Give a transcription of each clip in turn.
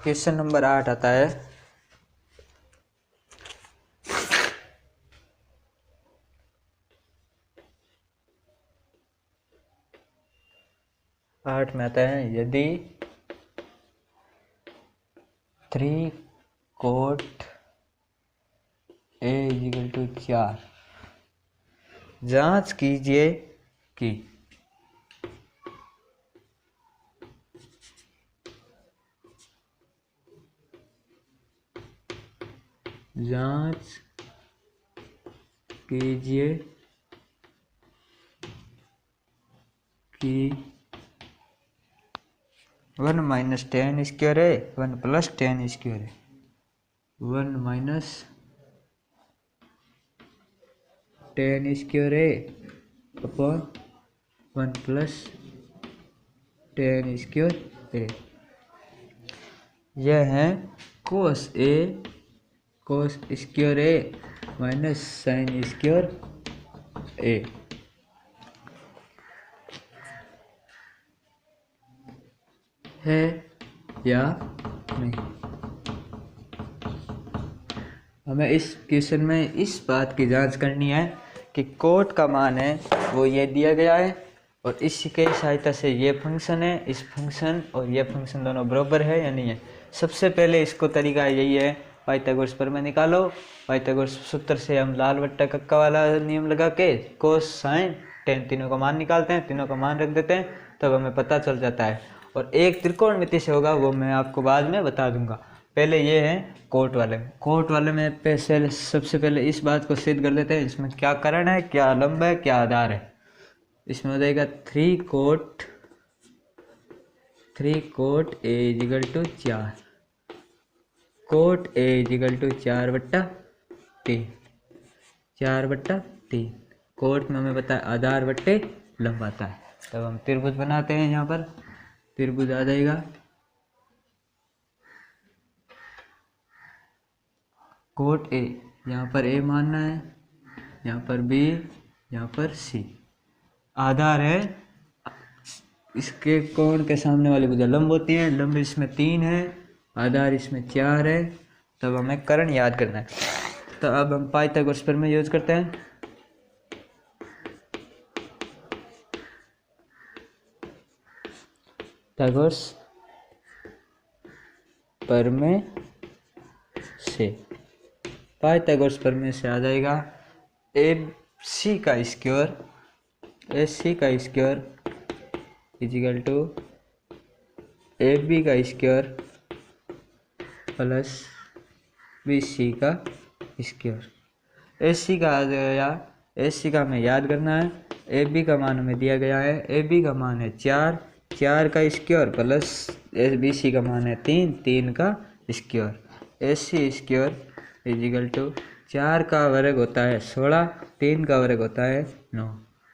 Question number 8 आता है। आठ में आता है यदि 3 कोट ए इक्वल टू 4, जांच कीजिए कि जांच कीजिए कि 1 माइनस 10 स्क्वायर है 1 प्लस 10 स्क्वायर है 1 माइनस 10 स्क्वायर है अपॉन 1 प्लस 10 स्क्वायर है। यह है कोस square A minus sine square ए। है या नहीं। हमें इस क्वेश्चन में इस बात की जांच करनी है कि कोट का मान है वो ये दिया गया है और इसके सहायता से ये फंक्शन है, इस फंक्शन और ये फंक्शन दोनों बराबर है या नहीं है। सबसे पहले इसको तरीका यही है, पाइथागोरस प्रमेय निकालो। पाइथागोरस सूत्र से हम लाल बट्टा कक्का वाला नियम लगा के कोस साइन टेन तीनों का मान निकालते हैं, तीनों का मान रख देते हैं, तब हमें पता चल जाता है। और एक त्रिकोणमिति से होगा वो मैं आपको बाद में बता दूंगा। पहले ये है कोट वाले में सबसे पहले इस बात को सिद्ध कर लेते हैं, इसमें क्या करण है, क्या लंब है, क्या आधार है। इसमें हो जाएगा 3 cot A equal to 4, cot A equal to 4/3, 4/3। Cot में हमें पता है आधार बट्टे लंब आता है। तब हम त्रिभुज बनाते हैं। यहाँ पर त्रिभुज आ जाएगा कोट ए, यहाँ पर ए मानना है, यहाँ पर बी, यहाँ पर सी। आधार है इसके कोण के सामने वाली भुजा लंब होती है, लंब इसमें 3 है, आधार इसमें 4 है। तब हमें करण याद करना है। तो अब हम पाइथागोरस प्रमेय यूज करते हैं। पाइथागोरस प्रमेय से पाइथागोरस प्रमेय से आ जाएगा AC का स्क्वायर इजिकल टू AB का स्क्वायर प्लस BC का स्क्वायर। AC का आ गया, AC का हमें याद करना है। AB का मान हमें दिया गया है, AB का मान है 4, 4 का स्क्वायर प्लस BC का मान है 3, 3 का square. AC square equal to 4 का वर्ग होता है 16, 3 का वर्ग होता है 9।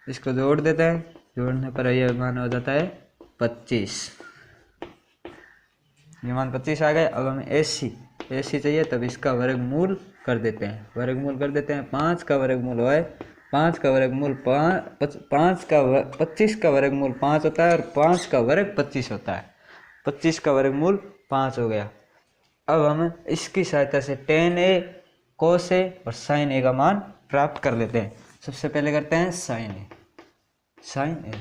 इसको जोड़ देते हैं, जोड़ने पर यह मान हो जाता है 25। ये मान 25 आ गए। अब हमें AC चाहिए, तब इसका वर्गमूल कर देते हैं। 5 का वर्गमूल है 5 का वर्गमूल 25 का वर्गमूल 5 होता है और 5 का वर्ग 25 होता है। 25 का वर्गमूल 5 हो गया। अब हम इसकी सहायता से tan A, cos A और sin A का मान प्राप्त कर लेते हैं। सबसे पहले करते हैं sin A।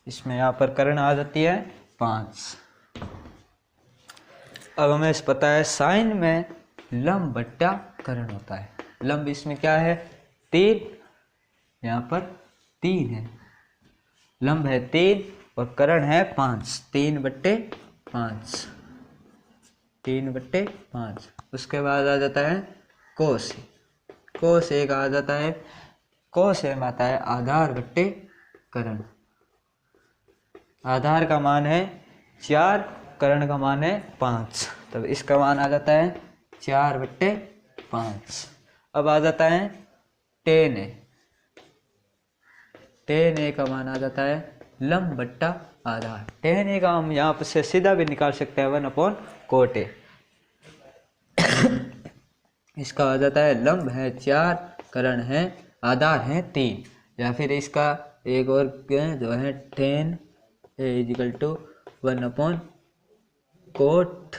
इसमें यहाँ पर करण आ जाती है 5। अब हमें पता है साइन में लंब बट्टा करण होता है। लंब इसमें क्या है 3, यहाँ पर 3 है, लंब है 3 और करण है 5, 3/5, 3/5। उसके बाद आ जाता है कोस A का आ जाता है, कोस A में आता है आधार बट्टे करण। आधार का मान है 4, करण का मान है 5, तब इसका मान आ जाता है 4/5। अब आ जाता है tan A का मान आ जाता है लंब बट्टा आधार। tan A का हम यहाँ पर से सीधा भी निकाल सकते हैं 1/cot A। इसका आ जाता है लंब है 4, करण है आधार है 3, या फिर इसका एक और जो है tan A equal to 1/cot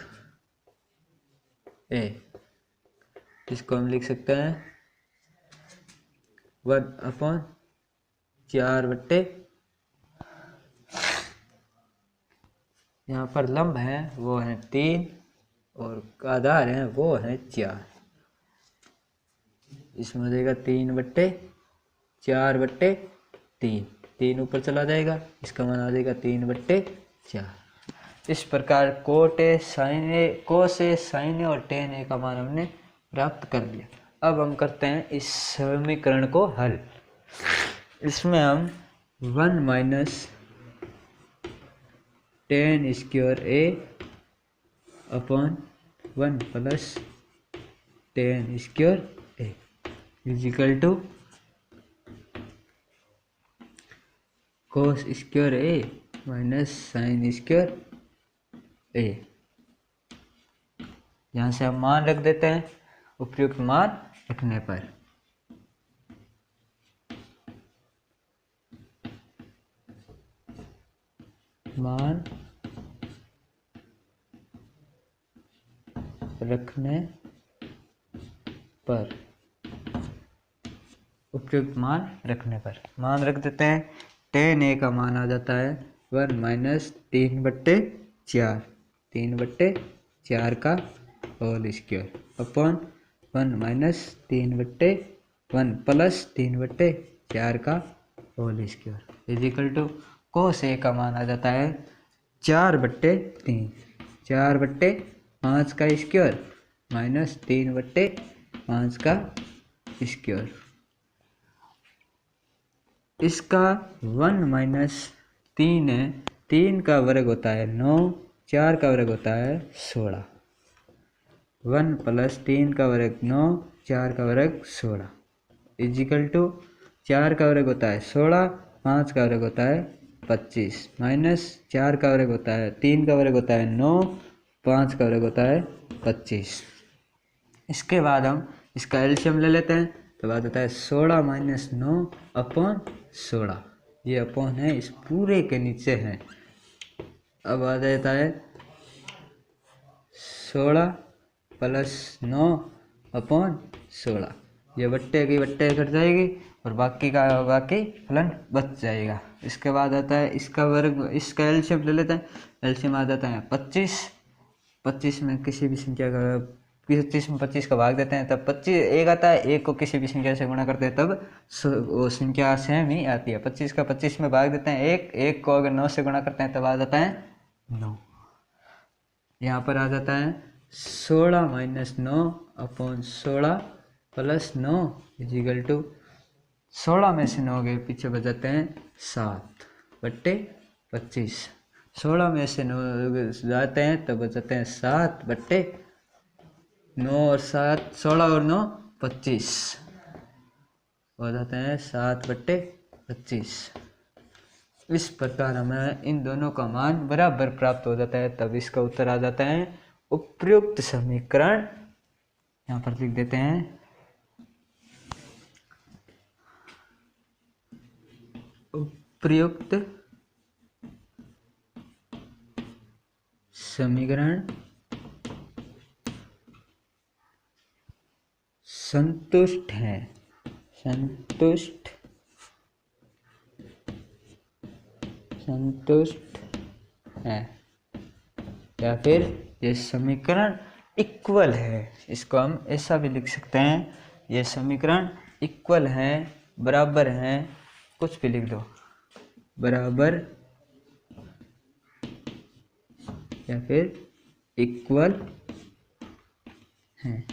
A. इसको हम लिख सकते हैं 1/4 यहाँ पर लंब है वो है 3 और आधार है वो है 4। इसमें हो जाएगा 3/4/3। 3 ऊपर चला जाएगा, इसका मान आ जाएगा 3/4। इस प्रकार cot A, sine A, cos A, sine A और टेन ए का मान हमने प्राप्त कर लिया। अब हम करते हैं इस समीकरण को हल। इसमें हम 1 minus tan square A upon 1 plus tan square A equal to cos square A minus sine square A. यहाँ से हम मान रख देते हैं, उपयुक्त मान रखने पर उपयुक्त मान रखने पर मान रख देते हैं। टेन ए का मान आ जाता है 1 माइनस 3/4 का whole square upon 1 minus 3/1 plus 3/4 का whole square equal to cos A का मान आ जाता है 4/3, 4/5 का स्क्वायर माइनस 3/5 का स्क्वायर। इसका 1 माइनस 3 है, 3 का वर्ग होता है 9, 4 का वर्ग होता है 16। 1 प्लस 3 का वर्ग 9, 4 का वर्ग 16 इजिकल टू 4 का वर्ग होता है 16, 5 का वर्ग होता है 25 माइनस 4 का वर्ग होता है 3 का वर्ग होता है 9, 5 का वर्ग होता है 25। इसके बाद हम इसका एलसीएम ले लेते हैं, तो बात होता है 16 माइनस 9 अपॉन 16। ये अपॉन है इस पूरे के नीचे है। अब आ जाता है 16 प्लस 9 अपॉन 16। ये बट्टे की बट्टे कट जाएगी और बाकी का बाकी फलन बच जाएगा। इसके बाद आता है इसका वर्ग, इसका एलसीएम ले लेते हैं। एलसीएम आ जाता है 25। 25 में किसी भी संख्या का 25 में 25 का भाग देते हैं तब 25 एक आता है। एक को किसी भी संख्या से गुणा करते हैं तब वो संख्या सेम ही आती है। 25 का 25 में भाग देते हैं एक को अगर 9 से गुणा करते हैं तब आ जाता है 9। यहाँ पर आ जाता है 16 minus 9 upon 16 plus 9 equal to 16 में से 9 गए पीछे बच जाते हैं 7/25। 16 में से 9 जाते हैं तब बच जाते हैं 7/9 और 7, 16 और 9 25 हो जाते हैं 7/25। इस प्रकार हमें इन दोनों का मान बराबर प्राप्त हो जाता है, तब इसका उत्तर आ जाता है उपयुक्त समीकरण। यहाँ पर लिख देते हैं उपयुक्त समीकरण संतुष्ट है, संतुष्ट है, या फिर ये समीकरण इक्वल है। इसको हम ऐसा भी लिख सकते हैं, ये समीकरण इक्वल है, बराबर है, कुछ भी लिख दो, बराबर या फिर इक्वल है।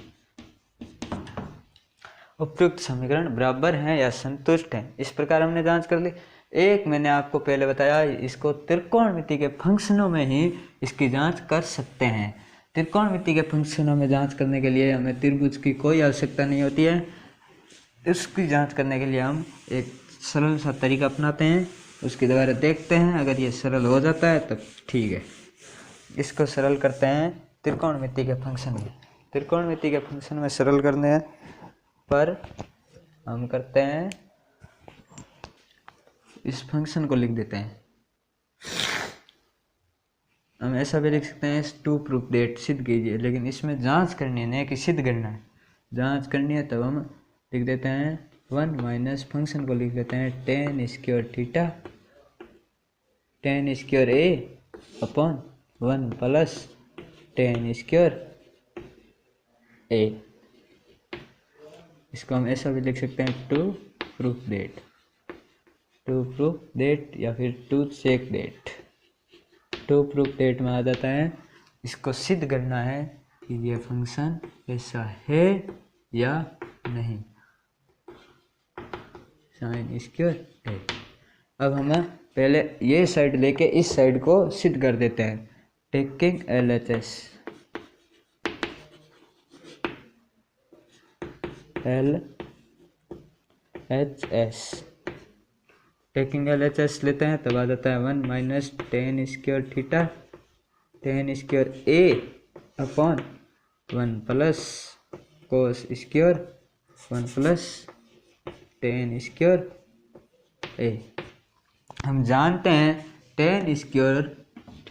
उपयुक्त समीकरण बराबर हैं या संतुष्ट हैं, इस प्रकार हमने जांच कर ली। एक मैंने आपको पहले बताया, इसको त्रिकोणमिति के फंक्शनों में ही इसकी जांच कर सकते हैं। त्रिकोणमिति के फंक्शनों में जांच करने के लिए हमें त्रिभुज की कोई आवश्यकता नहीं होती है। इसकी जांच करने के लिए हम एक सरल सा तरीका अपनाते हैं, उसके द्वारा देखते हैं। अगर ये सरल हो जाता है तब ठीक है। इसको सरल करते हैं त्रिकोणमिति के फंक्शन में। त्रिकोणमिति के फंक्शन में सरल करने पर हम करते हैं, इस फंक्शन को लिख देते हैं हम ऐसा भी लिख सकते हैं टू प्रूफ डेट, सिद्ध कीजिए, लेकिन इसमें जांच करनी है नहीं कि सिद्ध करना है। जांच करनी है तब हम लिख देते हैं 1 माइनस फंक्शन को लिख देते हैं tan square theta tan square A upon 1 plus tan square A. इसको हम ऐसा भी लिख सकते हैं टू प्रूफ डेट या फिर to check that. To proof that में आ जाता है इसको सिद्ध करना है कि ये फंक्शन ऐसा है या नहीं, साइन स्क्वायर है। अब हम पहले ये साइड लेके इस साइड को सिद्ध कर देते हैं, टेकिंग LHS टेकिंग LHS लेते हैं तब आ जाता है 1 minus tan square theta tan square A upon 1 plus cos square 1 plus tan square A. हम जानते हैं टेन स्क्वायर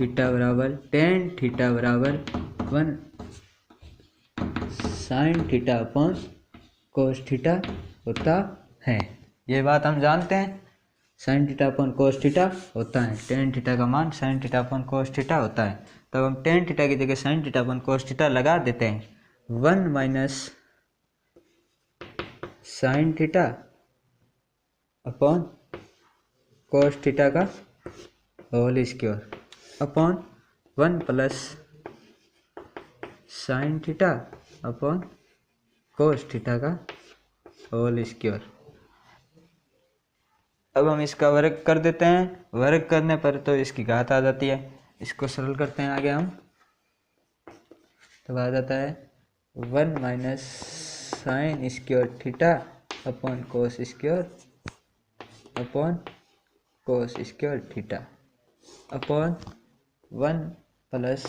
थीटा बराबर टेन थीटा बराबर 1 sine theta upon cos theta होता है। ये बात हम जानते हैं, sine theta upon cos theta होता है, टेन थीटा का मान sine theta upon cos theta होता है। तब हम टेन थीटा की जगह sine theta upon cos theta लगा देते हैं। 1 minus sine theta upon cos theta का whole square upon 1 plus sine theta upon cos theta का होल स्क्वायर। अब हम इसका वर्ग कर देते हैं, वर्ग करने पर तो इसकी घात आ जाती है। इसको सरल करते हैं आगे हम, तब आ जाता है 1 minus sine square theta upon cos square upon कोस square theta upon 1 plus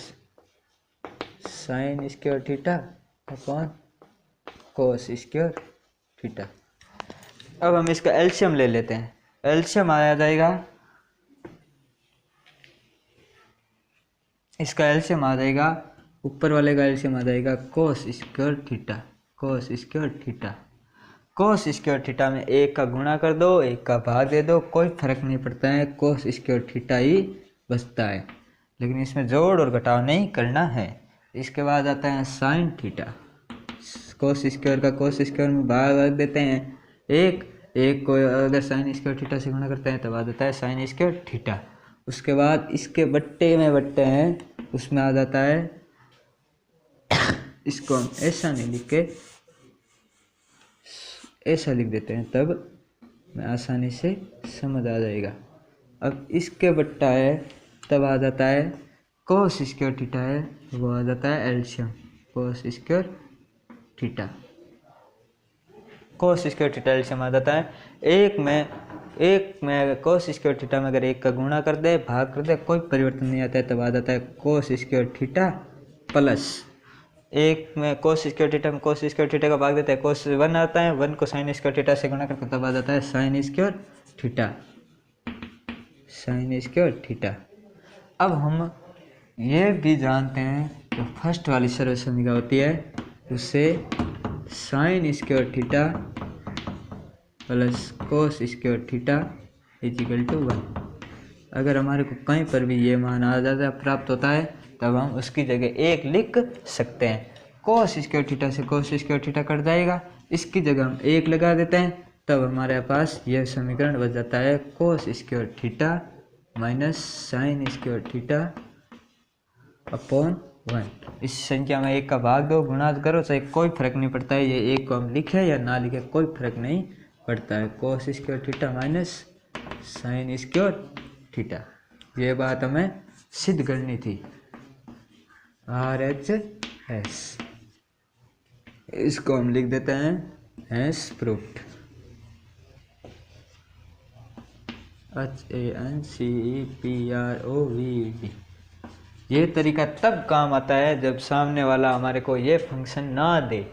sign square theta upon कोस स्क्वायर थीटा। अब हम इसका एलसीएम ले लेते हैं, एलसीएम आया जाएगा, इसका एलसीएम आ जाएगा, ऊपर वाले का एलसीएम आ जाएगा कोस square theta cos square theta. Cos square theta में एक का गुणा कर दो, एक का भाग दे दो, कोई फर्क नहीं पड़ता है, कोस स्क्वायर थीटा ही बचता है। लेकिन इसमें जोड़ और घटाव नहीं करना है। इसके बाद आता है साइन थीटा, कोस स्क्वायर का कोस स्क्वायर में भाग देते हैं, एक को अगर साइन स्क्वायर थीटा से गुणा करते हैं तब आ जाता है साइन स्क्वायर थीटा। उसके बाद इसके बट्टे में बट्टे हैं उसमें आ जाता है, इसको हम ऐसा नहीं लिख के ऐसा लिख देते हैं, तब में आसानी से समझ आ जाएगा। अब इसके बट्टा है तब आ जाता है कोस स्क्वायर थीटा है, वो आ जाता है LCM cos square theta. Cos square theta LCM आ जाता है। एक में कोस स्क्वायर थीटा में अगर एक का गुणा कर दे भाग कर दे कोई परिवर्तन नहीं आता है, तब आ जाता है कोस स्क्वायर थीटा प्लस एक में कोस स्क्वायर थीटा में कोस स्क्वायर थीटा का भाग देता है कोस 1 आता है, 1 को साइन स्क्वायर थीटा से गुणा करके तब आ जाता है साइन स्क्वायर थीटा। अब हम ये भी जानते हैं कि फर्स्ट वाली सर्वसमीका होती है उससे sine square theta plus cos square theta equal to 1। अगर हमारे को कहीं पर भी ये मान आ जाता है प्राप्त होता है तब हम उसकी जगह एक लिख सकते हैं। कोस स्क्वायर थीटा से कोस स्क्वायर थीटा कट जाएगा, इसकी जगह हम एक लगा देते हैं, तब हमारे पास यह समीकरण बच जाता है कोस square theta minus sine square theta upon 1। इस संख्या में एक का भाग दो गुणा करो चाहे कोई फर्क नहीं पड़ता है, ये एक को हम लिखे या ना लिखे कोई फर्क नहीं पड़ता है। कोस square theta minus sine square theta, ये बात हमें सिद्ध करनी थी। RHS इसको हम लिख देते हैं एस प्रूफ्ड, HANCEPROVED। ये तरीका तब काम आता है जब सामने वाला हमारे को ये फंक्शन ना दे,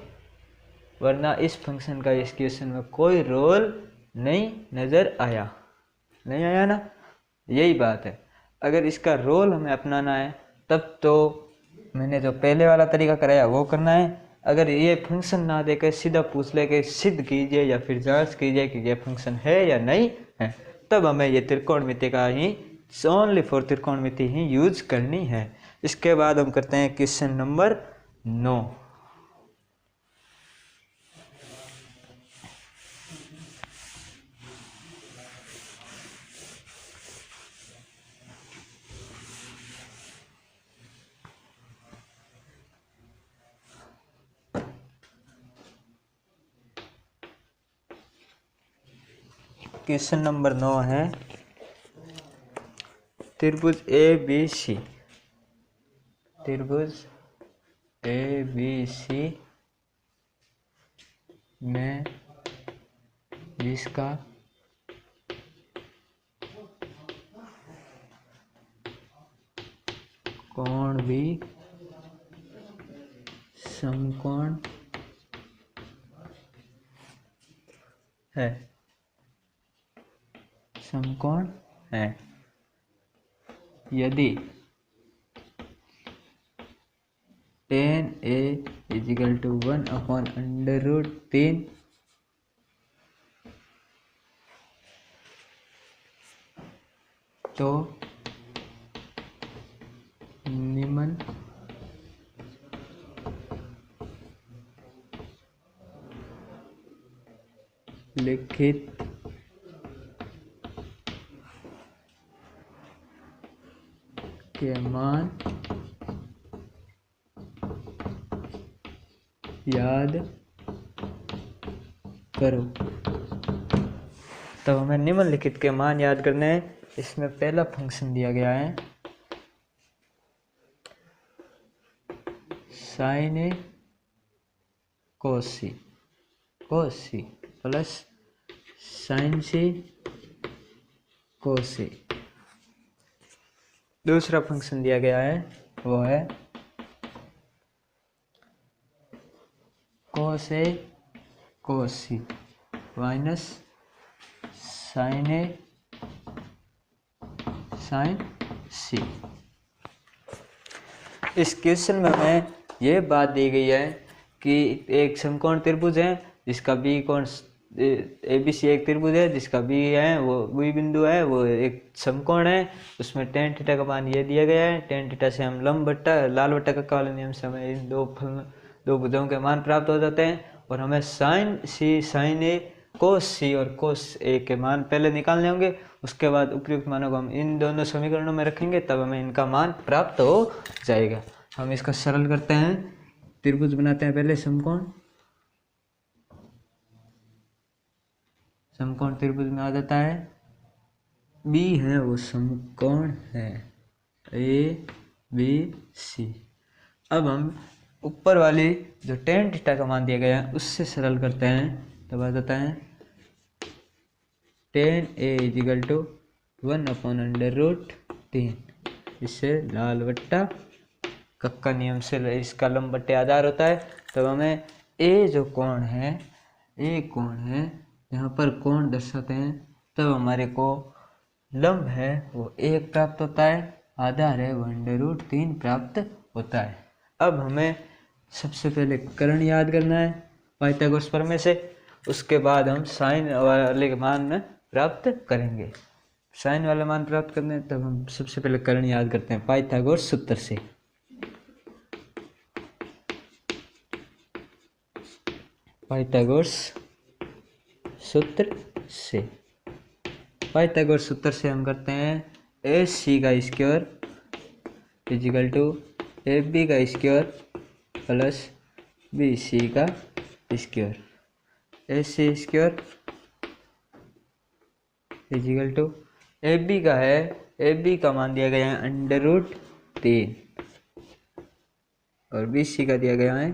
वरना इस फंक्शन का इस क्वेश्चन में कोई रोल नहीं नज़र आया ना, यही बात है। अगर इसका रोल हमें अपनाना है तब तो मैंने जो पहले वाला तरीका कराया वो करना है। अगर ये फंक्शन ना देकर सीधा पूछ ले कि सिद्ध कीजिए या फिर जांच कीजिए कि ये फंक्शन है या नहीं है, तब हमें ये त्रिकोणमिति का ही ओनली फॉर त्रिकोणमिति ही यूज करनी है। इसके बाद हम करते हैं क्वेश्चन नंबर 9। क्वेश्चन नंबर 9 है त्रिभुज ABC, त्रिभुज ABC में जिसका कोण भी समकोण है, समकोण है, यदि tan A = 1/√3 तो निम्नलिखित के मान याद करो। तो हमें निम्नलिखित के मान याद करने हैं। इसमें पहला फंक्शन दिया गया है sin A cos C plus sin C cos C। दूसरा फंक्शन दिया गया है वो है cos A cos C minus sin A sin C। इस क्वेश्चन में हमें ये बात दी गई है कि एक समकोण त्रिभुज है जिसका बी कोण ABC एक त्रिभुज है जिसका बी है वो बी बिंदु है, वो एक समकोण है, उसमें tan थीटा का मान ये दिया गया है। tan थीटा से हम लंब बट्टा लाल बट्टा का काला नियम से हमें इन दो भुजों के मान प्राप्त हो जाते हैं। और हमें sin C sin A cos C और cos A के मान पहले निकालने होंगे। उसके बाद उपयुक्त मानों को हम इन दोनों समीकरणों में रखेंगे, तब हमें इनका मान प्राप्त हो जाएगा। हम इसका सरल करते हैं, त्रिभुज बनाते हैं पहले समकोण। समकोण त्रिभुज में आ जाता है बी है वो समकोण है ABC। अब हम ऊपर वाली जो tan थीटा का मान दिया गया है उससे सरल करते हैं, तब आ जाता है tan A = 1/√3। इससे लाल बट्टा कक्का नियम से इसका लंब बट्टे आधार होता है। तब हमें A जो कोण है, A कोण है, यहाँ पर कोण दर्शाते हैं, तब हमारे को लंब है वो 1 प्राप्त होता है, आधार है 1/√3 प्राप्त होता है। अब हमें सबसे पहले कर्ण याद करना है पाइथागोरस प्रमेय से, उसके बाद हम साइन वाले मान प्राप्त करेंगे। साइन वाला मान प्राप्त करने हैं तब हम सबसे पहले कर्ण याद करते हैं पाइथागोरस सूत्र से। पाइथागोरस सूत्र से हम करते हैं AC का स्क्वायर = AB का स्क्वायर प्लस BC का स्क्वायर। AC स्क्वायर = AB का है, AB का मान दिया गया है √3 और BC का दिया गया है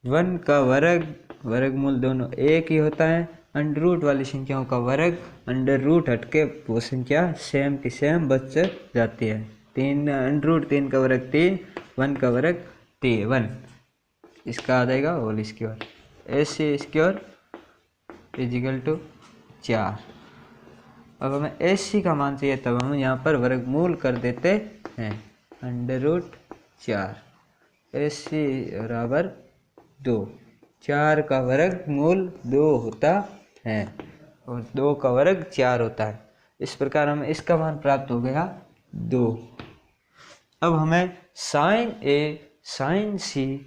1 का वर्गमूल दोनों एक ही होता है। अंडर रूट वाली संख्याओं का वर्ग अंडर रूट हटके वो संख्या सेम की सेम बच जाती है। 3 का वर्ग 3, 1 का वर्ग 1, इसका आ जाएगा होल स्क्वायर। AC square = 4। अब हमें AC का मान चाहिए, तब हम यहाँ पर वर्गमूल कर देते हैं। √4 AC बराबर 2। 4 का वर्गमूल 2 होता है और 2 का वर्ग 4 होता है। इस प्रकार हमें इसका मान प्राप्त हो गया 2। अब हमें sin A, sin C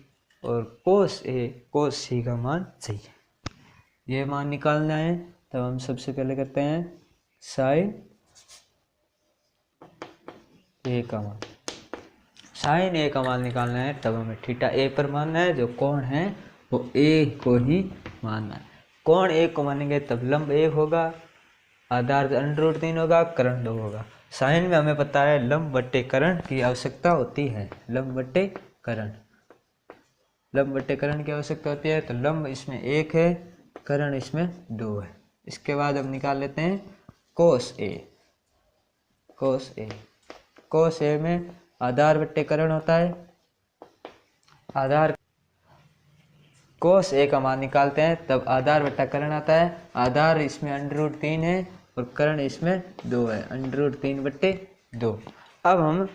और cos A, cos C का मान चाहिए। ये मान निकालना है, तब हम सबसे पहले करते हैं sin A का मान। sin A का मान निकालना है, तब हमें थीटा A पर मानना है। जो कोण है वो A को ही मानना है। कोण A को मानेंगे तब लंब 1 होगा, आधार √3 होगा, करण 2 होगा। साइन में हमें पता है लंब बट्टे करण की आवश्यकता होती है। लंब बट्टे करण की आवश्यकता होती है, तो लंब इसमें 1 है, करण इसमें 2 है। इसके बाद हम निकाल लेते हैं cos A। cos A में आधार बट्टे करण होता है। आधार cos A का मान निकालते हैं, तब आधार बट्टा करण आता है। आधार इसमें √3 है और करण इसमें 2 है, √3/2। अब हम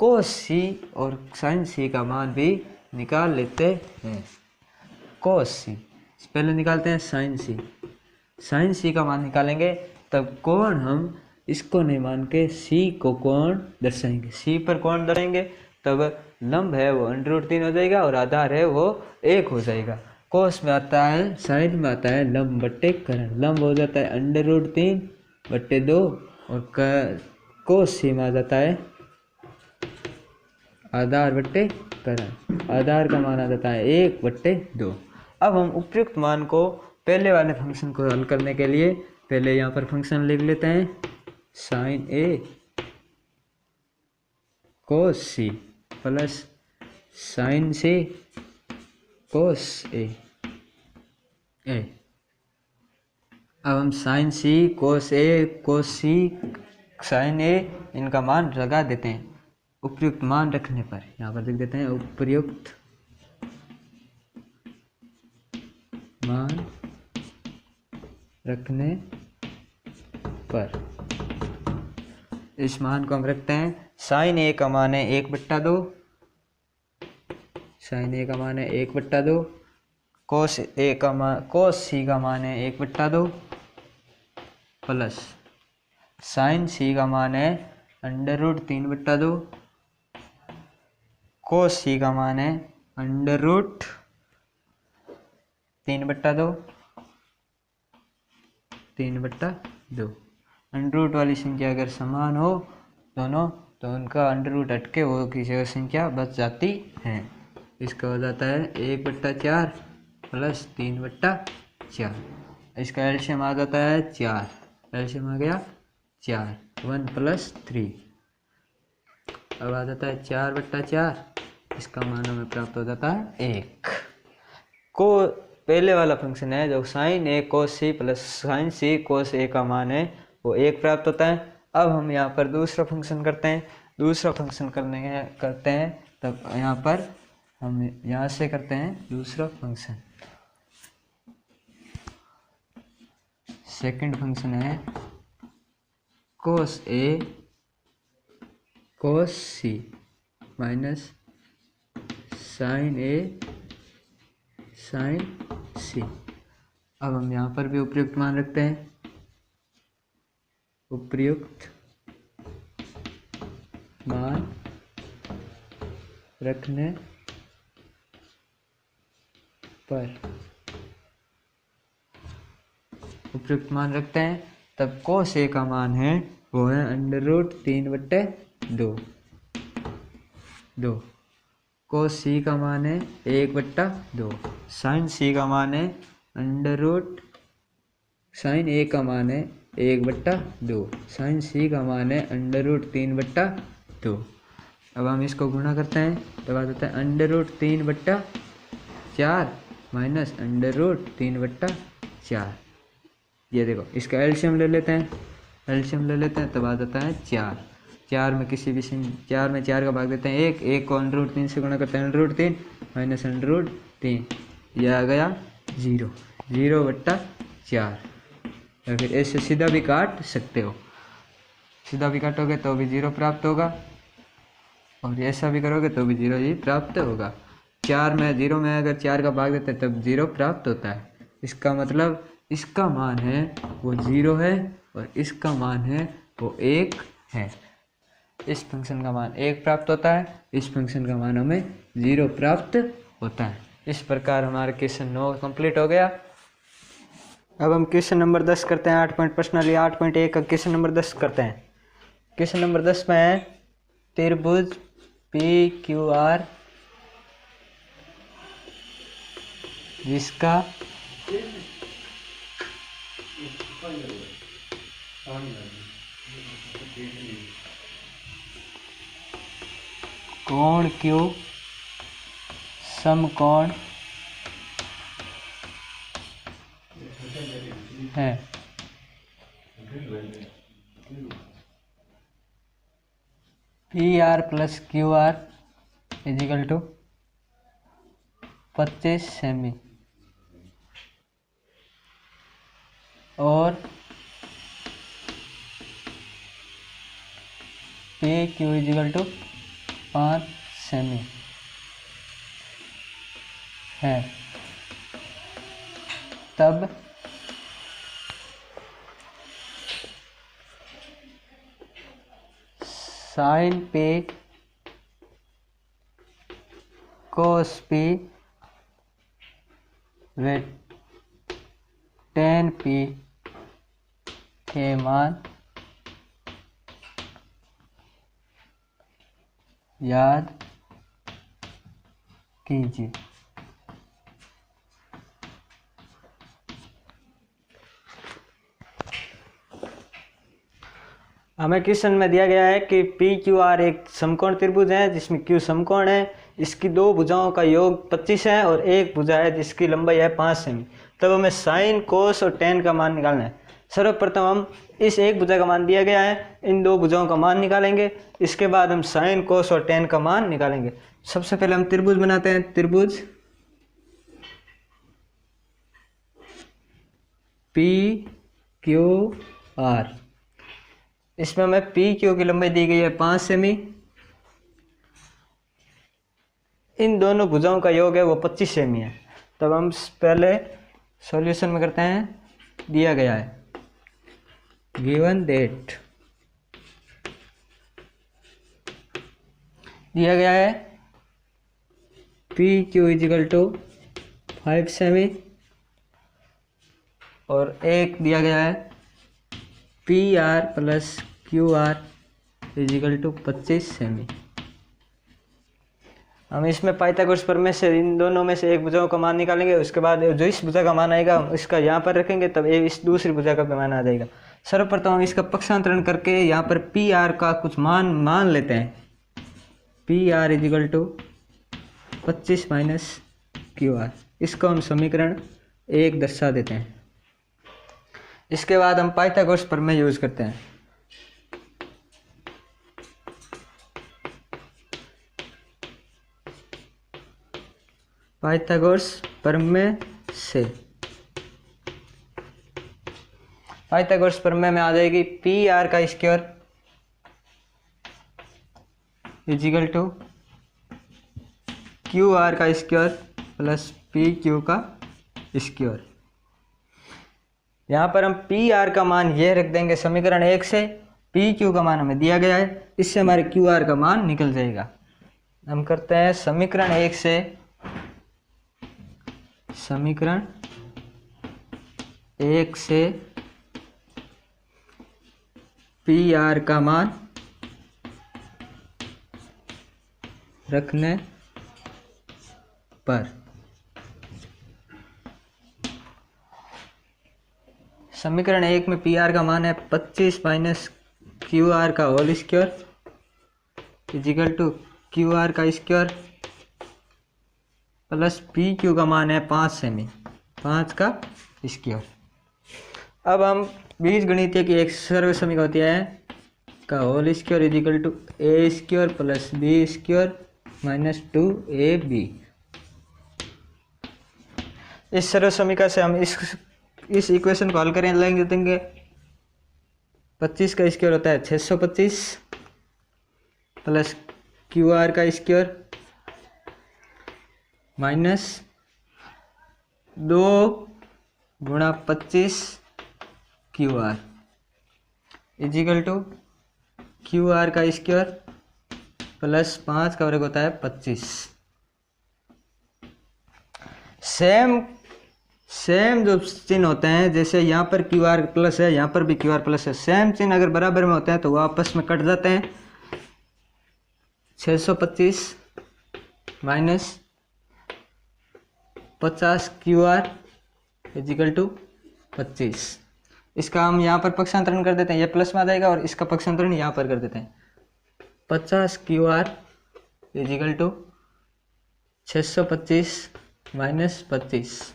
cos C और sin C का मान भी निकाल लेते हैं। cos C पहले निकालते हैं sin C का मान निकालेंगे, तब कोण हम इसको नहीं मान के C को कोण दर्शाएंगे। C पर कोण दर्शाएंगे, तब लंब है वो √3 हो जाएगा और आधार है वो 1 हो जाएगा। कोस में आता है, साइन में आता है लंब बट्टे करण। लंब हो जाता है √3/2 और कोस C में आ जाता है आधार बट्टे करण। आधार का मान आ जाता है 1/2। अब हम उपयुक्त मान को पहले वाले फंक्शन को हल करने के लिए पहले यहाँ पर फंक्शन लिख लेते हैं sin A cos C plus sin C cos A। अब हम sin C cos A cos C sin A इनका मान लगा देते हैं। उपयुक्त मान रखने पर यहाँ पर लिख देते हैं उपयुक्त मान रखने पर। इस मान को हम रखते हैं। sin A का मान है 1/2, sin A का मान है 1/2, cos C का मान है 1/2 प्लस sin C का मान है √3/2, cos C का मान है √3/2। अंडर वाली संख्या अगर समान हो दोनों, तो उनका अंडर हटके वो किसी संख्या बच जाती है। इसका हो जाता है 1/4 प्लस 3/4। इसका एलसीएम आ जाता है 4। एलसीएम आ गया 4, 1 + 3। अब आ जाता है 4/4। इसका मान हमें प्राप्त हो जाता है 1। को पहले वाला फंक्शन है जो sin A cos C plus sin C cos A का मान है वो 1 प्राप्त होता है। अब हम यहाँ पर दूसरा फंक्शन करते हैं। दूसरा फंक्शन करते हैं तब यहाँ पर हम यहाँ से करते हैं दूसरा फंक्शन। सेकंड फंक्शन है cos A cos C minus sin A sin C। अब हम यहाँ पर भी उपयुक्त मान रखते हैं। उपयुक्त मान रखने पर उपयुक्त मान रखते हैं, तब cos A का मान है वो है √3/2। cos C का मान है 1/2। sin C का मान है sin A का मान है 1/2। sin C का मान है √3/2। अब हम इसको गुणा करते हैं, तब आ जाता है √3/4 माइनस √3/4। ये देखो, इसका एलसीएम ले लेते हैं। तब आ जाता है 4। 4 में किसी भी 4 में 4 का भाग देते हैं 1 को √3 से गुणा करते हैं √3 माइनस √3। यह आ गया 0, 0/4। या फिर ए से सीधा भी काट सकते हो। सीधा भी काटोगे तो भी 0 प्राप्त होगा और ऐसा भी करोगे तो भी 0 ही प्राप्त होगा। 4 में 0 में अगर 4 का भाग देते हैं तब 0 प्राप्त होता है। इसका मतलब इसका मान है वो 0 है और इसका मान है वो 1 है। इस फंक्शन का मान 1 प्राप्त होता है, इस फंक्शन का मान हमें 0 प्राप्त होता है। इस प्रकार हमारा क्वेश्चन 9 कंप्लीट हो गया। अब हम क्वेश्चन नंबर 10 करते हैं। 8 पॉइंट पर्सनली 8.1 का क्वेश्चन नंबर 10 करते हैं। क्वेश्चन नंबर 10 में है त्रिभुज PQR जिसका कोण Q समकोण है। PR plus QR equal to 25 सेमी और PQ इजिकल टू 5 सेमी है, तब साइन P कोस P व tan P के मान याद कीजिए। हमें क्वेश्चन में दिया गया है कि PQR एक समकोण त्रिभुज है जिसमें Q समकोण है, इसकी दो भुजाओं का योग 25 है और एक भुजा है जिसकी लंबाई है 5 सेमी। तब हमें साइन कोस और टेन का मान निकालना है। सर्वप्रथम हम इस एक भुजा का मान दिया गया है, इन दो भुजाओं का मान निकालेंगे। इसके बाद हम साइन कोस और टेन का मान निकालेंगे। सबसे पहले हम त्रिभुज बनाते हैं। त्रिभुज PQR, इसमें हमें PQ की लंबाई दी गई है 5 सेमी, इन दोनों भुजाओं का योग है वो 25 सेमी है। तब हम पहले सॉल्यूशन में करते हैं। दिया गया है गिवन दैट, दिया गया है PQ इजिकल टू 5 सेमी और एक दिया गया है PR plus QR equal to 25 सेमी। हम इसमें पाइथागोरस प्रमेय से इन दोनों में से एक भुजाओं का मान निकालेंगे। उसके बाद जो इस भुजा का मान आएगा इसका यहाँ पर रखेंगे, तब ये इस दूसरी भुजा का भी मान आ जाएगा। सर्वप्रथम हम इसका पक्षांतरण करके यहाँ पर PR का कुछ मान लेते हैं। PR equal to 25 minus QR, इसको हम समीकरण 1 दर्शा देते हैं। इसके बाद हम पाइथागोरस प्रमेय यूज करते हैं। पाइथागोरस प्रमेय से पाइथागोरस प्रमेय में आ जाएगी PR का स्क्वायर इजिकल टू QR का स्क्वायर प्लस PQ का स्क्वायर। यहाँ पर हम PR का मान ये रख देंगे समीकरण 1 से, PQ का मान हमें दिया गया है, इससे हमारे QR का मान निकल जाएगा। हम करते हैं समीकरण 1 से समीकरण 1 से PR का मान रखने पर समीकरण 1 में PR का मान है 25 माइनस QR का whole square equal to QR का स्क्वायर प्लस PQ का मान है 5 सेमी, 5 का स्क्वायर। अब हम बीजगणितीय की एक सर्व समीकरण होती है का whole square equal to A square plus B square minus 2AB। इस सर्व समीकरण से हम इस इस इक्वेशन को हल करें लेंगे देंगे 25 का स्क्वायर होता है 625 प्लस क्यू आर का स्क्वायर माइनस 2 गुणा 25 Q R equal to Q R का स्क्वायर प्लस 5 का वर्ग होता है 25। सेम जो चिन्ह होते हैं, जैसे यहाँ पर क्यू आर प्लस है, यहाँ पर भी क्यू आर प्लस है, सेम चिन्ह अगर बराबर में होते हैं तो वो आपस में कट जाते हैं। 625 minus 50 Q R equal to 25। इसका हम यहाँ पर पक्षांतरण कर देते हैं, ये प्लस में आ जाएगा और इसका पक्षांतरण यहाँ पर कर देते हैं। 50 Q R equal to 625 minus 25।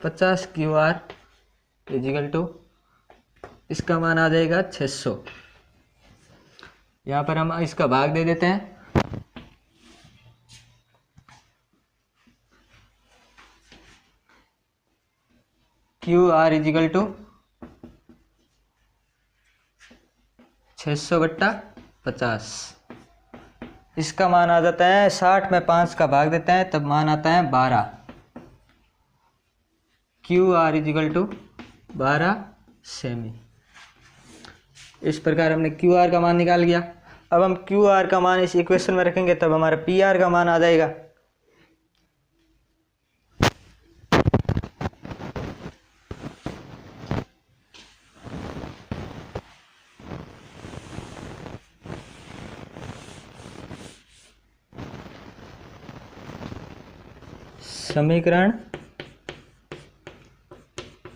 50 Q R equal to इसका मान आ जाएगा 600। यहाँ पर हम इसका भाग दे देते हैं। Q R equal to 600/50। इसका मान आ जाता है 60 में 5 का भाग देते हैं तब मान आता है 12। क्यू आर इजिकल टू 12 सेमी। इस प्रकार हमने क्यू आर का मान निकाल लिया। अब हम क्यू आर का मान इस इक्वेशन में रखेंगे तब हमारा पी आर का मान आ जाएगा। समीकरण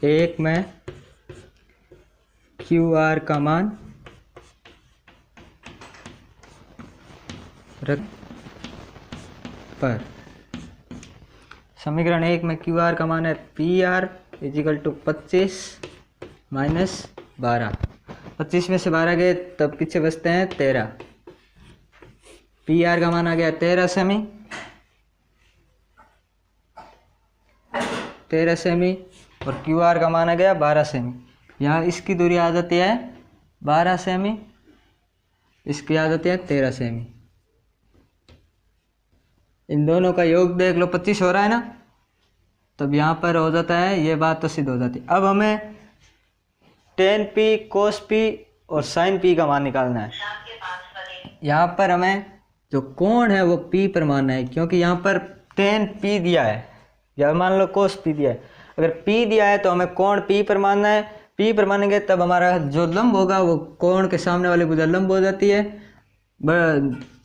1 में क्यू आर का मान रख पर समीकरण 1 में क्यू आर का मान है P R equal to 25 minus 12। 25 में से 12 गए तब पीछे बचते हैं 13। पी आर का मान आ गया 13 सेमी। 13 सेमी और क्यू आर का मान आ गया 12 सेमी। यहाँ इसकी दूरी आ जाती है 12 सेमी, इसकी आ जाती है 13 सेमी। इन दोनों का योग देख लो 25 हो रहा है ना, तब यहाँ पर हो जाता है, ये बात तो सिद्ध हो जाती है। अब हमें टेन पी कोस पी और साइन पी का मान निकालना है। यहाँ पर हमें जो कोण है वो पी पर मानना है, क्योंकि यहाँ पर टेन पी दिया है या मान लो कोस पी दिया है। अगर पी दिया है तो हमें कोण पी पर मानना है। पी पर मानेंगे तब हमारा जो लंब होगा वो कोण के सामने वाली भुजा लंब हो जाती है,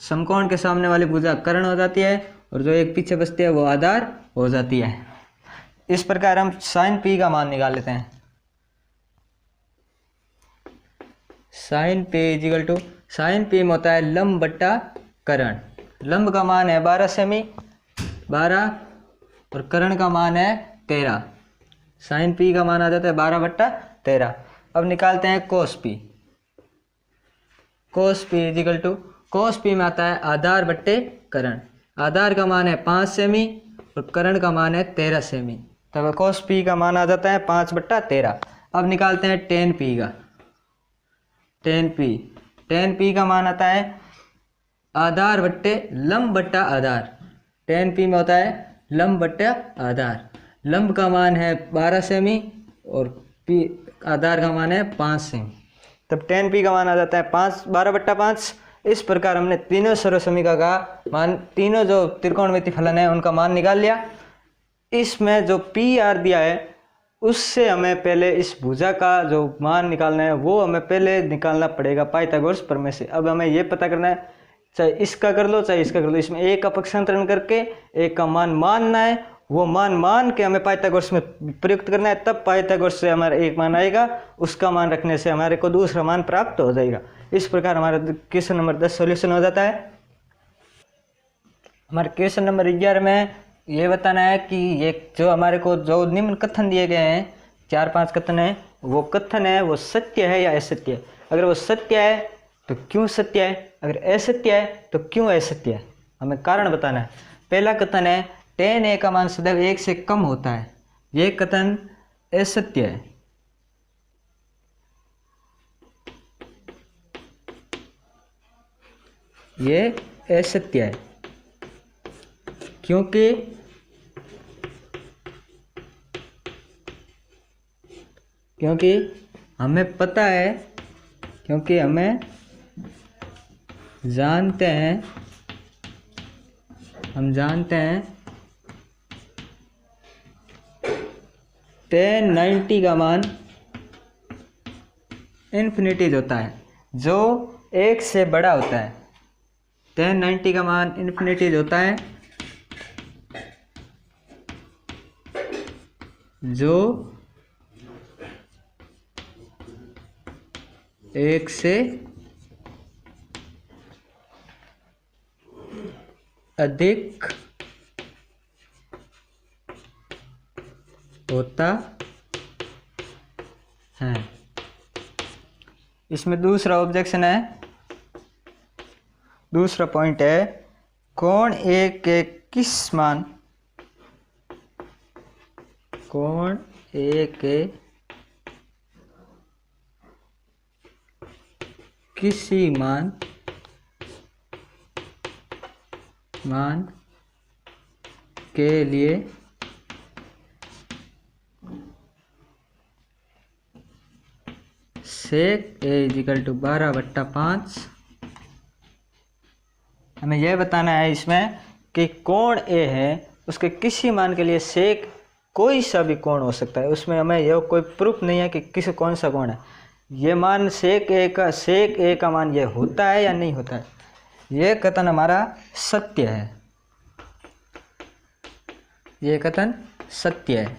समकोण के सामने वाली भुजा कर्ण हो जाती है और जो एक पीछे बचती है वो आधार हो जाती है। इस प्रकार हम साइन पी का मान निकाल लेते हैं। Sine P equal to sine P में होता है लंब बट्टा कर्ण। लंब का मान है 12 सेमी 12 और कर्ण का मान है 13। साइन पी का मान आ जाता है 12/13। अब निकालते हैं cos P. Cos P equal to cos P में आता है आधार बट्टे कर्ण। आधार का मान है 5 सेमी और कर्ण का मान है 13 सेमी, तब कोस पी का मान आ जाता है 5/13। अब निकालते हैं टेन पी का। टेन पी का मान आता है आधार बट्टे लंब बट्टा आधार। टेन पी में होता है लंब बट्टा आधार। लंब का मान है 12 सेमी और पी आधार का मान है 5 सेमी, तब टेन पी का मान आ जाता है 12/5। इस प्रकार हमने तीनों सर्वसमीका का मान, तीनों जो त्रिकोणमिति फलन है उनका मान निकाल लिया। इसमें जो पी आर दिया है उससे हमें पहले इस भुजा का जो मान निकालना है वो हमें पहले निकालना पड़ेगा पाइथागोरस प्रमेय से। अब हमें ये पता करना है, चाहे इसका कर लो चाहे इसका कर लो, इसमें एक का पक्षांतरण करके एक का मान मानना है, वो मान के हमें पाइथागोरस में प्रयुक्त करना है, तब पाइथागोरस से हमारा एक मान आएगा, उसका मान रखने से हमारे को दूसरा मान प्राप्त हो जाएगा। इस प्रकार हमारा क्वेश्चन नंबर 10 सॉल्यूशन हो जाता है। हमारे क्वेश्चन नंबर 11 में ये बताना है कि ये जो हमारे को जो निम्न कथन दिए गए हैं, 4-5 कथन है, वो कथन है वो सत्य है या असत्य है। अगर वो सत्य है तो क्यों सत्य है, अगर असत्य है तो क्यों असत्य है, हमें कारण बताना है। पहला कथन है tan a का मान सदैव 1 से कम होता है। ये कथन असत्य है। ये असत्य है क्योंकि हमें पता है, क्योंकि हमें जानते हैं, हम जानते हैं 1090 का मान इन्फिनिटीज होता है, जो 1 से बड़ा होता है। 1090 का मान इन्फिनिटीज होता है जो 1 से अधिक होता है। इसमें दूसरा ऑब्जेक्शन है, दूसरा पॉइंट है, कोण ए के किस मान, कोण ए के किसी मान के लिए सेक ए इक्वल टू 12/5। हमें यह बताना है इसमें कि कोण ए है, उसके किसी मान के लिए सेक कोई सा भी कोण हो सकता है। उसमें हमें यह कोई प्रूफ नहीं है कि कौन सा कोण है। ये मान सेक ए का मान ये होता है या नहीं होता है। ये कथन हमारा सत्य है, ये कथन सत्य है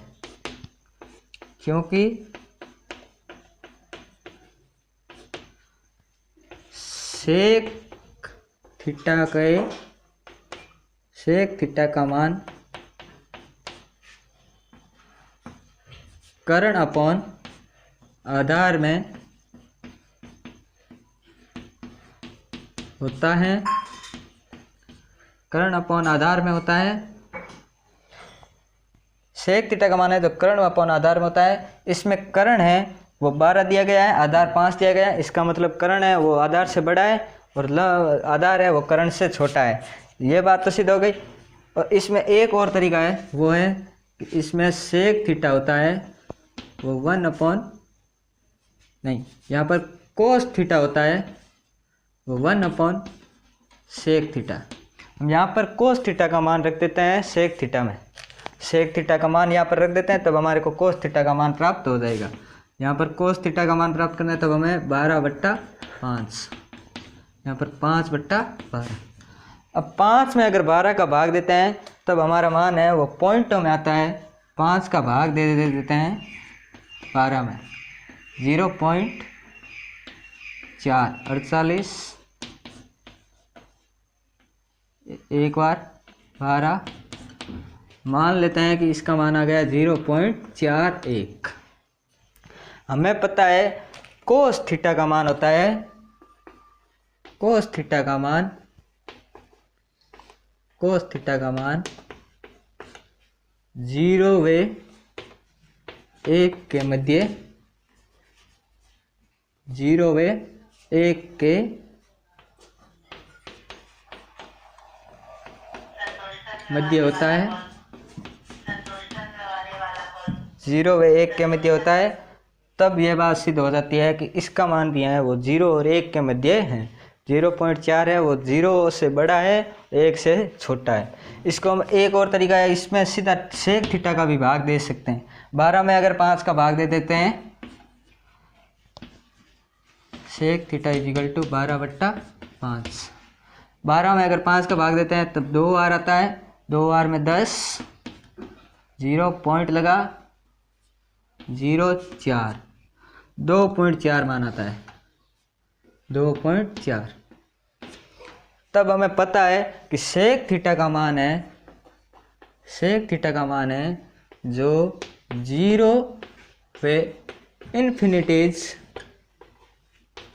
क्योंकि सेक थीटा का मान कर्ण अपॉन आधार में होता है, कर्ण अपॉन आधार में होता है। सेक थीटा का मान है तो कर्ण अपॉन आधार में होता है। इसमें कर्ण है वो 12 दिया गया है, आधार 5 दिया गया है। इसका मतलब कर्ण है वो आधार से बड़ा है और आधार है वो कर्ण से छोटा है। ये बात तो सिद्ध हो गई। और इसमें एक और तरीका है, वो है कि इसमें सेक थीटा होता है वो 1 नहीं, यहाँ पर कोस थीटा होता है वो 1 सेक थीटा। हम यहाँ पर कोस थीटा का मान रख देते हैं सेक थीटा में, सेक थीटा का मान यहाँ पर रख देते हैं, तब हमारे को कोस थीटा का मान प्राप्त हो जाएगा। यहाँ पर कोस थीटा का मान प्राप्त करना है तब हमें 12/5, यहाँ पर 5/12। अब 5 में अगर 12 का भाग देते हैं तब हमारा मान है वो पॉइंटों में आता है। 5 का भाग दे देते हैं 12 में, 0.4 48, एक बार 12, मान लेते हैं कि इसका मान आ गया 0.41। हमें पता है कोस थीटा का मान होता है, कोस थीटा का मान 0 व 1 के मध्य, 0 व 1 के मध्य होता है, 0 व 1 के मध्य होता है। तब यह बात सिद्ध हो जाती है कि इसका मान भी है वो 0 और 1 के मध्य है। 0.4 है वो 0 से बड़ा है, 1 से छोटा है। इसको हम एक और तरीका है, इसमें सीधा सेक थीटा का भी भाग दे सकते हैं। 12 में अगर 5 का भाग दे देते हैं, सेक थीटा इक्वल टू 12/5। 12 में अगर 5 का भाग देते हैं तब 2 बार आता है, 2 बार में 10, 0 पॉइंट लगा 0.4, 2.4 मान आता है, 2.4। तब हमें पता है कि सेक थीटा का मान है, सेक थीटा का मान है जो 0 व इन्फिनिटीज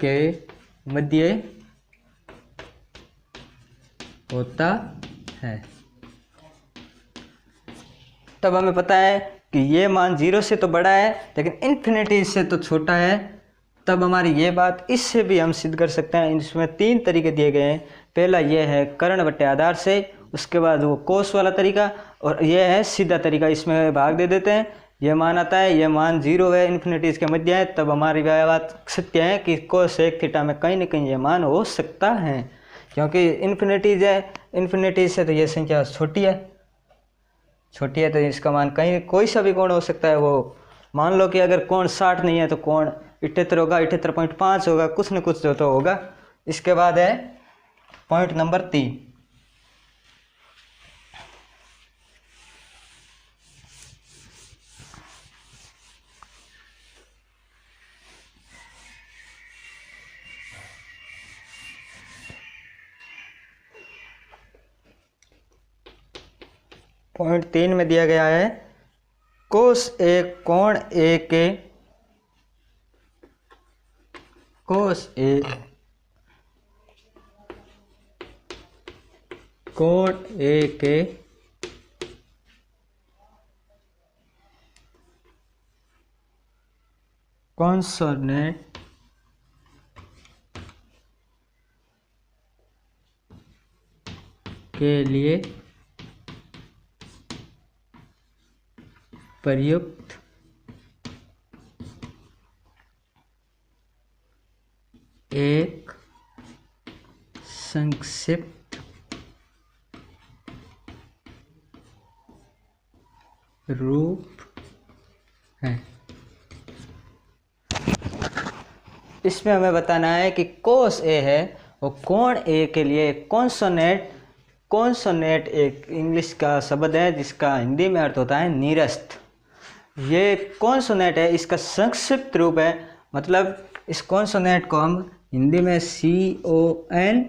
के मध्य होता है। तब हमें पता है कि कि ये मान 0 से तो बड़ा है लेकिन इन्फिनिटी से तो छोटा है, तब हमारी ये बात इससे भी हम सिद्ध कर सकते हैं। इसमें 3 तरीके दिए गए हैं। पहला ये है कर्ण बट्टे आधार से, उसके बाद वो कोस वाला तरीका, और ये है सीधा तरीका। इसमें भाग दे देते हैं, ये मान आता है, ये मान 0 है, इन्फिनिटी इसके मध्य है, तब हमारी बात सत्य है कि कोस 1 थीटा में कहीं ना कहीं ये मान हो सकता है, क्योंकि इन्फिनिटी से तो ये संख्या छोटी है तो इसका मान कहीं कोई सा भी कोण हो सकता है। वो मान लो कि अगर कोण 60 नहीं है तो कोण 78 होगा, 78.5 होगा, कुछ न कुछ तो होगा। इसके बाद है पॉइंट नंबर 3, पॉइंट 3 में दिया गया है कोस ए कोण ए के कोस ए कोण ए के कॉन्सोनेंट के लिए प्रयुक्त एक संक्षिप्त रूप है। इसमें हमें बताना है कि कोस ए है वो कोण ए के लिए कॉन्सोनेंट एक इंग्लिश का शब्द है जिसका हिंदी में अर्थ होता है निरस्त। ये कॉन्सोनेंट है, इसका संक्षिप्त रूप है, मतलब इस कॉन्सोनेंट को हम हिंदी में CON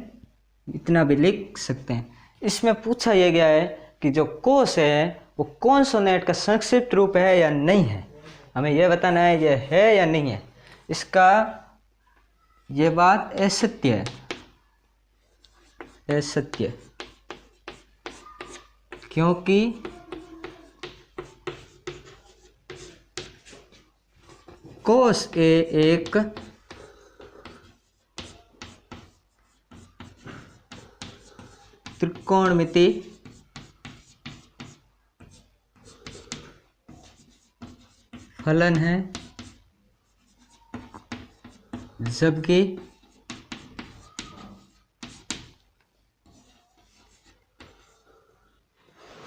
इतना भी लिख सकते हैं। इसमें पूछा यह गया है कि जो कोस है वो कॉन्सोनेंट का संक्षिप्त रूप है या नहीं है, हमें यह बताना है ये है या नहीं है। इसका ये बात असत्य है, असत्य, क्योंकि कोस ए एक त्रिकोणमिति फलन है, जबकि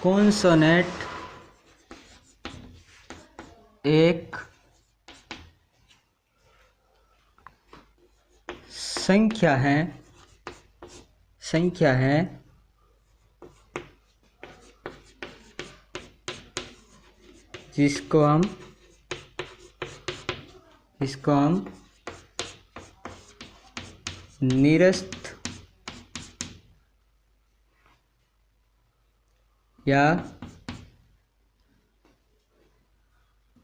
कॉन्सोनेंट एक संख्या है जिसको हम निरस्त या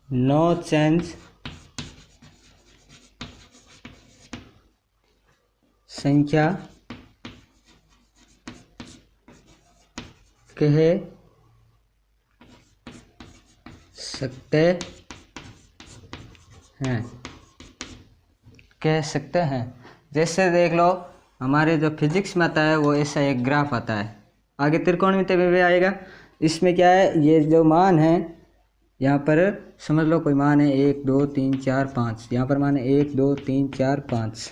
नो चेंज संख्या कह सकते हैं। जैसे देख लो, हमारे जो फिजिक्स में आता है वो ऐसा एक ग्राफ आता है, आगे त्रिकोणमिति में भी आएगा। इसमें क्या है, ये जो मान है यहाँ पर समझ लो कोई मान है 1 2 3 4 5, यहाँ पर मान है 1 2 3 4 5,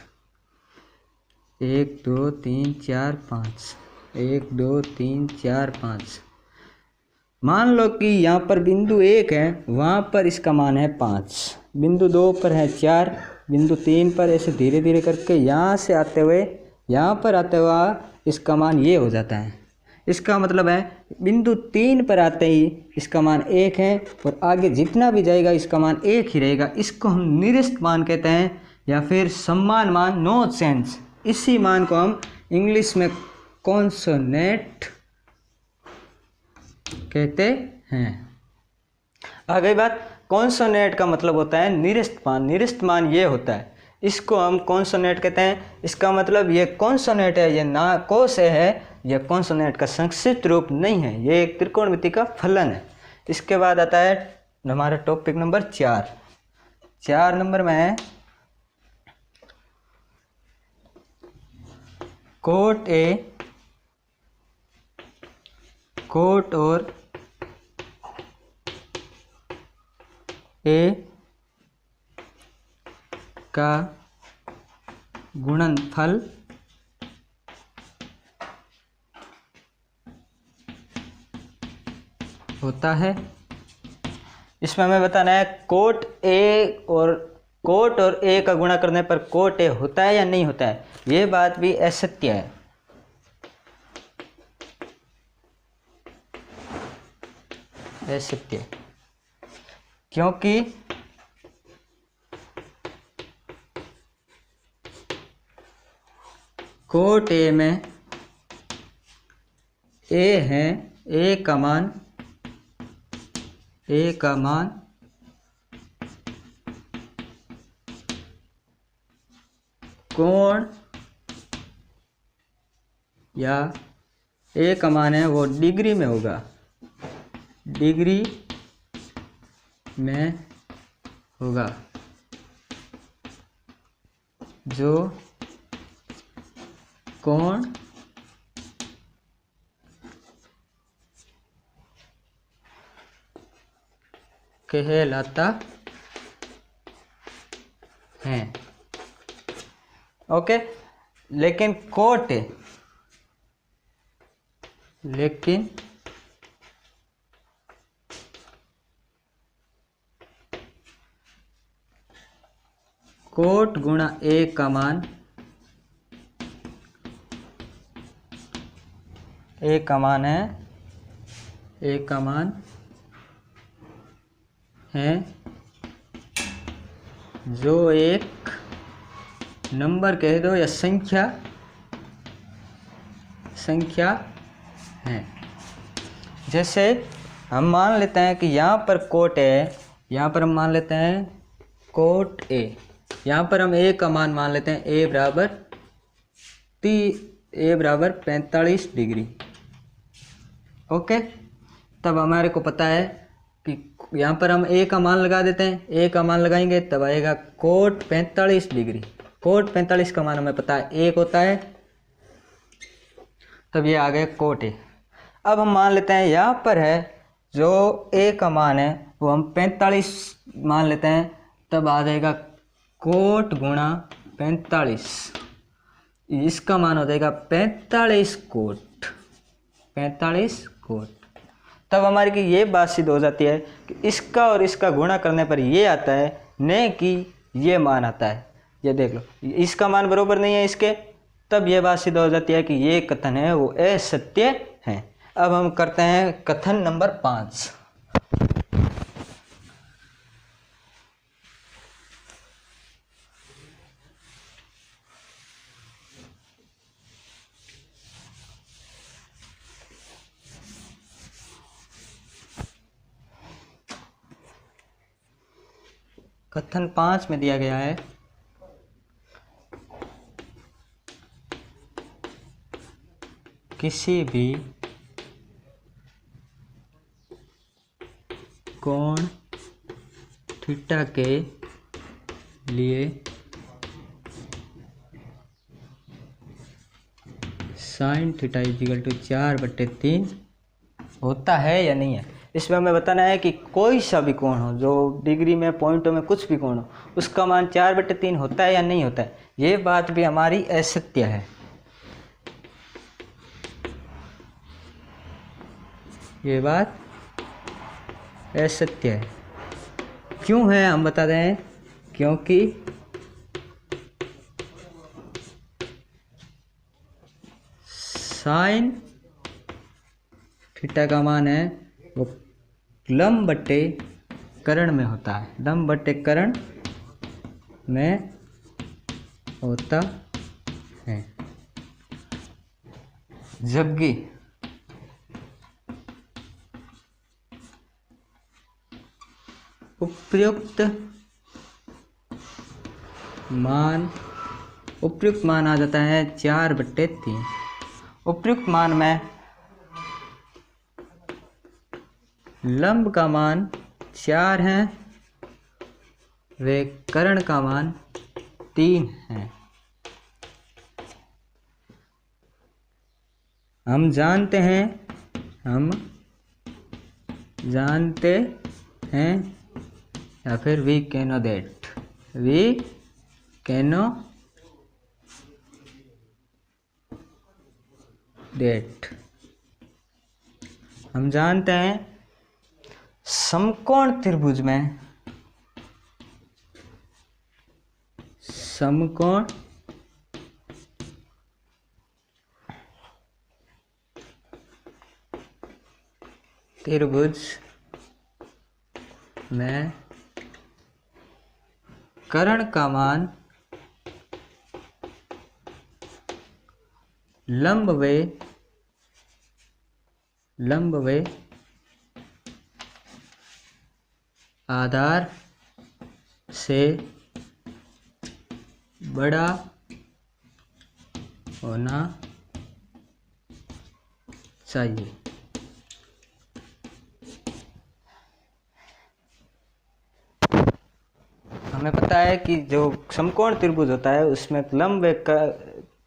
1 2 3 4 5, 1 2 3 4 5। मान लो कि यहाँ पर बिंदु 1 है, वहाँ पर इसका मान है 5, बिंदु 2 पर है 4, बिंदु 3 पर, ऐसे धीरे धीरे करके यहाँ से आते हुए यहाँ पर आते हुआ इसका मान ये हो जाता है। इसका मतलब है बिंदु 3 पर आते ही इसका मान 1 है और आगे जितना भी जाएगा इसका मान 1 ही रहेगा। इसको हम निरस्त मान कहते हैं या फिर समान मान, नो चेंज। इसी मान को हम इंग्लिश में कॉन्सोनेंट कहते हैं। आ गई बात। कॉन्सोनेंट का मतलब होता है निरस्त मान। निरस्त मान ये होता है, इसको हम कॉन्सोनेंट कहते हैं। इसका मतलब ये कॉन्सोनेंट है, ये ना कोस है, यह कॉन्सोनेंट का संक्षिप्त रूप नहीं है, ये एक त्रिकोणमिति का फलन है। इसके बाद आता है हमारा टॉपिक नंबर 4 नंबर में है कोट और ए का गुणनफल होता है। इसमें हमें बताना है कोट और ए का गुणा करने पर कोट ए होता है या नहीं होता है। ये बात भी असत्य है। असत्य क्योंकि कोट ए में ए है, ए का मान कोण या ए का मान है वो डिग्री में होगा, डिग्री में होगा, जो कोण कहलाता है। ओके, लेकिन कोट गुणा ए का मान है जो एक नंबर कह दो या संख्या है। जैसे हम मान लेते हैं कि यहाँ पर कोट है, यहाँ पर हम मान लेते हैं कोट ए, यहाँ पर हम ए का मान लेते हैं ए बराबर 45 डिग्री। ओके, तब हमारे को पता है कि यहाँ पर हम ए का मान लगा देते हैं, ए का मान लगाएंगे तब आएगा कोट 45 डिग्री। कोट 45 का मान हमें पता है 1 होता है, तब ये आ गया कोट ए। अब हम मान लेते हैं यहाँ पर है जो ए का मान है वो हम 45 मान लेते हैं, तब आ जाएगा कोट गुणा 45, इसका मान हो जाएगा 45 कोट। तब हमारी की ये बात सिद्ध हो जाती है कि इसका और इसका गुणा करने पर ये आता है, न कि ये मान आता है। ये देख लो, इसका मान बराबर नहीं है इसके, तब ये बात सिद्ध हो जाती है कि ये कथन है वो असत्य है। अब हम करते हैं कथन नंबर 5। कथन 5 में दिया गया है किसी भी कोण थीटा के लिए साइन थीटा इक्वल टू 4/3 होता है या नहीं है। इसमें हमें बताना है कि कोई सा भी कोण हो, जो डिग्री में पॉइंटों में कुछ भी कोण हो, उसका मान 4/3 होता है या नहीं होता है। ये बात भी हमारी असत्य है। ये बात असत्य है। क्यों है हम बता रहे हैं, क्योंकि साइन थीटा का मान है वो लंब बट्टे कर्ण में होता है, लंब बट्टे कर्ण में होता है। जबकि उपयुक्त मान आ जाता है 4/3। उपयुक्त मान में लंब का मान 4 हैं वे कर्ण का मान 3 है। हम जानते हैं या फिर वी कैनो दैट हम जानते हैं समकोण त्रिभुज में कर्ण का मान लंबवे आधार से बड़ा होना चाहिए। हमें पता है कि जो समकोण त्रिभुज होता है उसमें लंब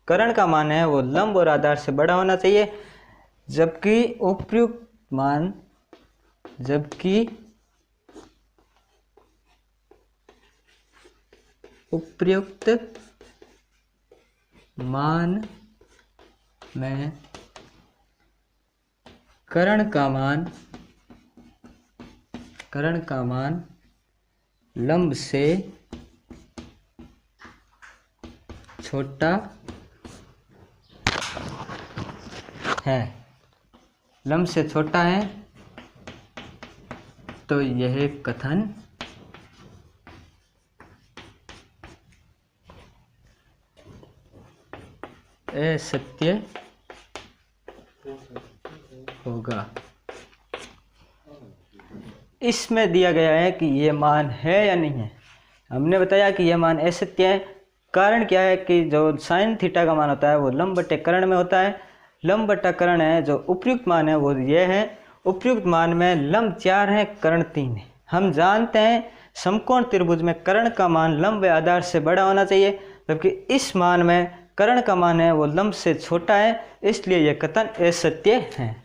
कर्ण का मान है वो लंब और आधार से बड़ा होना चाहिए, जबकि उपर्युक्त मान में कर्ण का मान लंब से छोटा है, तो यह कथन असत्य होगा। इसमें दिया गया है कि यह मान है या नहीं है। हमने बताया कि यह मान असत्य है। कारण क्या है कि जो साइन थीटा का मान होता है वो लंब बटे कर्ण में होता है। लंब बटा कर्ण है, जो उपयुक्त मान है वो यह है। उपयुक्त मान में लंब 4 है, कर्ण 3 है। हम जानते हैं समकोण त्रिभुज में कर्ण का मान लंब व आधार से बड़ा होना चाहिए, जबकि इस मान में कर्ण का मान है वो लंब से छोटा है, इसलिए यह कथन असत्य है।